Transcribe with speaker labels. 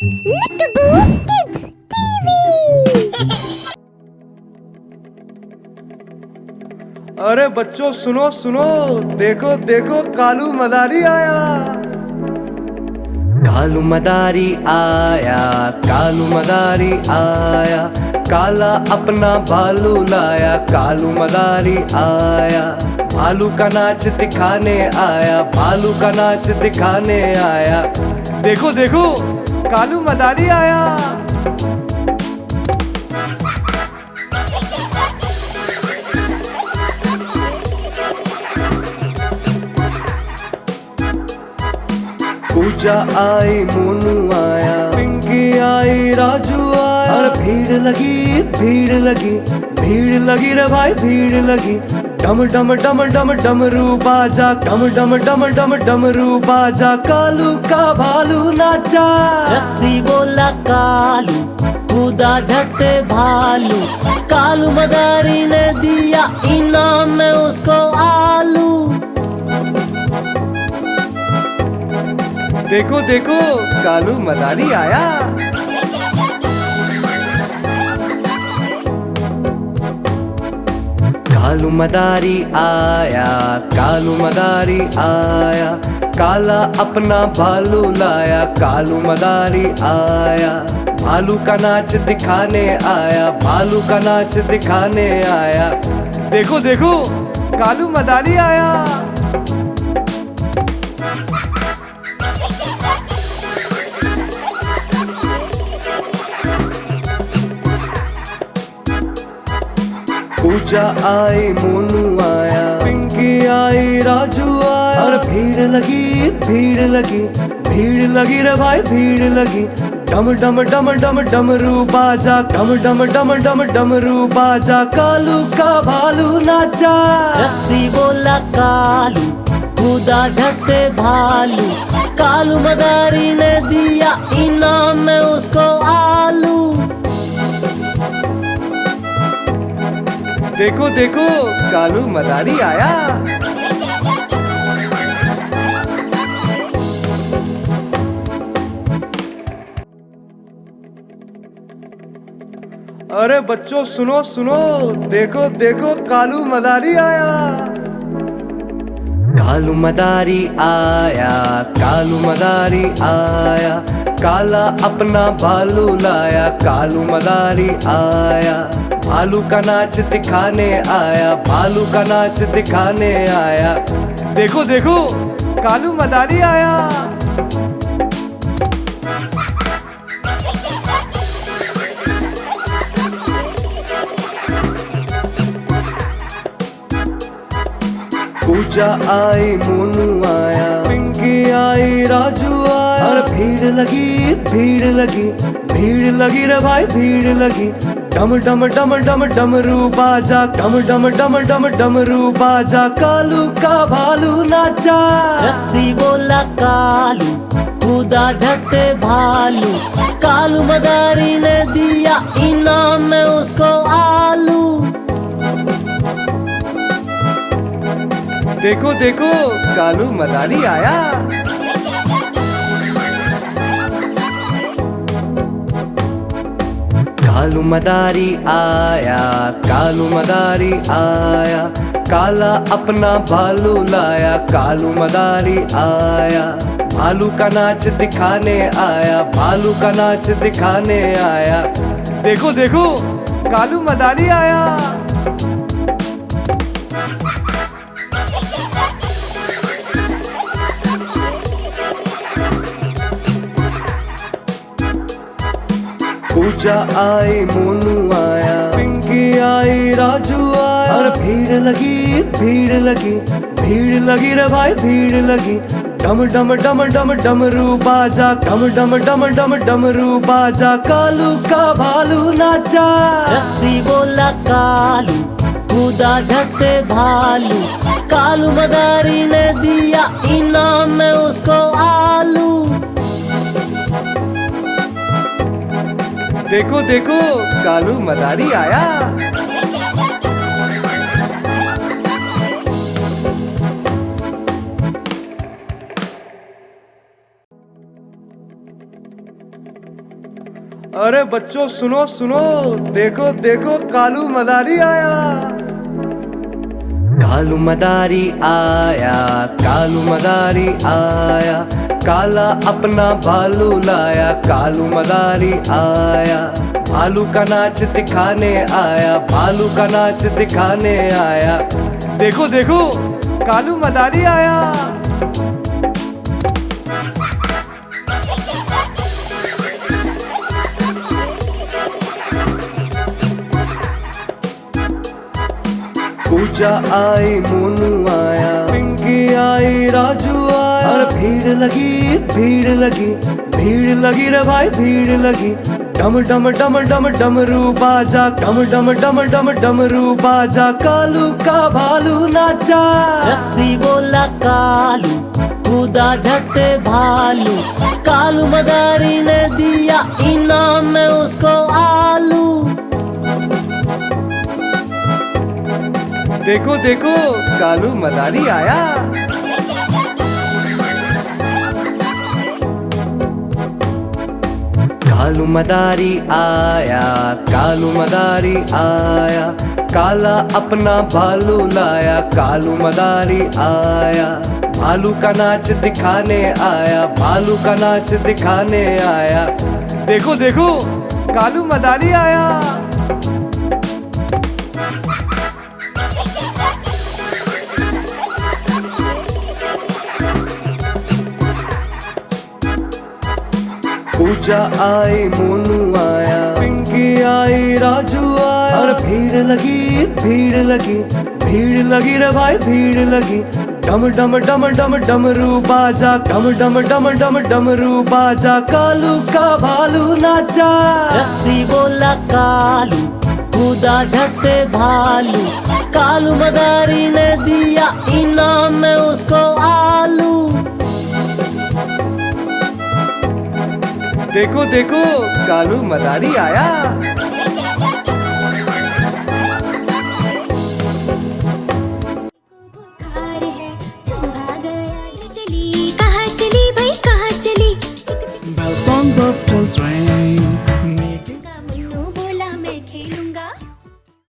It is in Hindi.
Speaker 1: Nickaboo Kids TV।
Speaker 2: अरे बच्चों सुनो सुनो, देखो देखो कालू मदारी आया। कालू मदारी आया, कालू मदारी आया, काला अपना भालू लाया। कालू मदारी आया, भालू का नाच दिखाने आया, भालू का नाच दिखाने आया। देखो देखो कालू मदारी आया। पूजा आई, मोनू आया, पिंकी आई, राजू आया। और भीड़ लगी, भीड़ लगी, भीड़ लगी रे भाई, भीड़ लगी। डम डम डम डम डमरू बाजा, डम डम डम डम डमरू बाजा। कालू का भालू नाचा।
Speaker 3: रस्सी बोला कालू, कूदा झट से भालू। कालू मदारी ने दिया इनाम में उसको आलू।
Speaker 2: देखो देखो कालू मदारी आया। कालू मदारी आया, कालू मदारी आया, काला अपना भालू लाया। कालू मदारी आया, भालू का नाच दिखाने आया, भालू का नाच दिखाने आया। देखो देखो कालू मदारी आया। पूजा आई, मोनू आया, पिंकी आई, राजू आया। और भीड़ लगी, भीड़ लगी, भीड़ लगी रे भाई, भीड़ लगी। डम डम डम डम डमरू बाजा, डम डम डम डम डमरू बाजा। कालू का भालू नाचा।
Speaker 3: रस्सी बोला कालू, कूदा झट से भालू। कालू मदारी ने दिया इनाम में उसको आलू।
Speaker 2: देखो देखो कालू मदारी आया। अरे बच्चों सुनो सुनो, देखो देखो कालू मदारी आया। कालू मदारी आया, कालू मदारी आया, काला अपना भालू लाया। कालू मदारी आया, भालू का नाच दिखाने आया, भालू का नाच दिखाने आया। देखो देखो कालू मदारी आया। पूजा आई, मोनू आया, पिंकी आई, राजू आया। और भीड़ लगी, भीड़ लगी, भीड़ लगी रे भाई, भीड़ लगी। डम डम डम डम डमरू बाजा, डम डम डम डम डमरू बाजा। कालू का भालू नाचा।
Speaker 3: रस्सी बोला कालू, कूदा झट से भालू। कालू मदारी ने दिया इनाम में उसको आलू।
Speaker 2: देखो देखो कालू मदारी आया। कालू मदारी आया, कालू मदारी आया, काला अपना भालू लाया। कालू मदारी आया, भालू का नाच दिखाने आया, भालू का नाच दिखाने आया। देखो देखो कालू मदारी आया। पूजा आई, मोनू आया, पिंकी आई, राजू आया। और भीड़ लगी, भीड़ लगी, भीड़ लगी रे भाई, भीड़ लगी। डम डम डम डम डमरू बाजा, डम डम डम डम डमरू बाजा। कालू का भालू नाचा।
Speaker 3: रस्सी बोला कालू, कूदा झट से भालू। कालू मदारी ने दिया इनाम में उसको आलू।
Speaker 2: देखो देखो कालू मदारी आया। अरे बच्चों सुनो सुनो, देखो देखो कालू मदारी आया। कालू मदारी आया, कालू मदारी आया, काला अपना भालू लाया। कालू मदारी आया, भालू का नाच दिखाने आया, भालू का नाच दिखाने आया। देखो देखो कालू मदारी आया। पूजा आई, मोनू आया, पिंकी आई, राजू आया। और भीड़ लगी, भीड़ लगी, भीड़ लगी रे भाई, भीड़ लगी। डम डम डम डम डमरू बाजा, डम डम डम डम डमरू बाजा। कालू का भालू नाचा।
Speaker 3: रस्सी बोला कालू, कूदा झट से भालू। कालू मदारी ने दिया इनाम में उसको आलू।
Speaker 2: देखो देखो कालू मदारी आया। कालू मदारी आया, कालू मदारी आया, काला अपना भालू लाया। कालू मदारी आया, भालू का नाच दिखाने आया, भालू का नाच दिखाने आया। देखो देखो कालू मदारी आया। पूजा आई, मोनू आया, पिंकी आई, राजू आया। और भीड़ लगी, भीड़ लगी, भीड़ लगी रे भाई, भीड़ लगी। डम डम डम डम डमरू बाजा, डम डम डम डम डमरू बाजा। कालू का भालू नाचा।
Speaker 3: रस्सी बोला कालू, कूदा झट से भालू। कालू मदारी ने दिया इनाम में उसको आलू।
Speaker 2: देखो देखो कालू मदारी आया।
Speaker 1: बुखार है, चूहा गया ले चली, कहाँ चली भाई कहाँ चली?
Speaker 4: Bells on the pulse ring.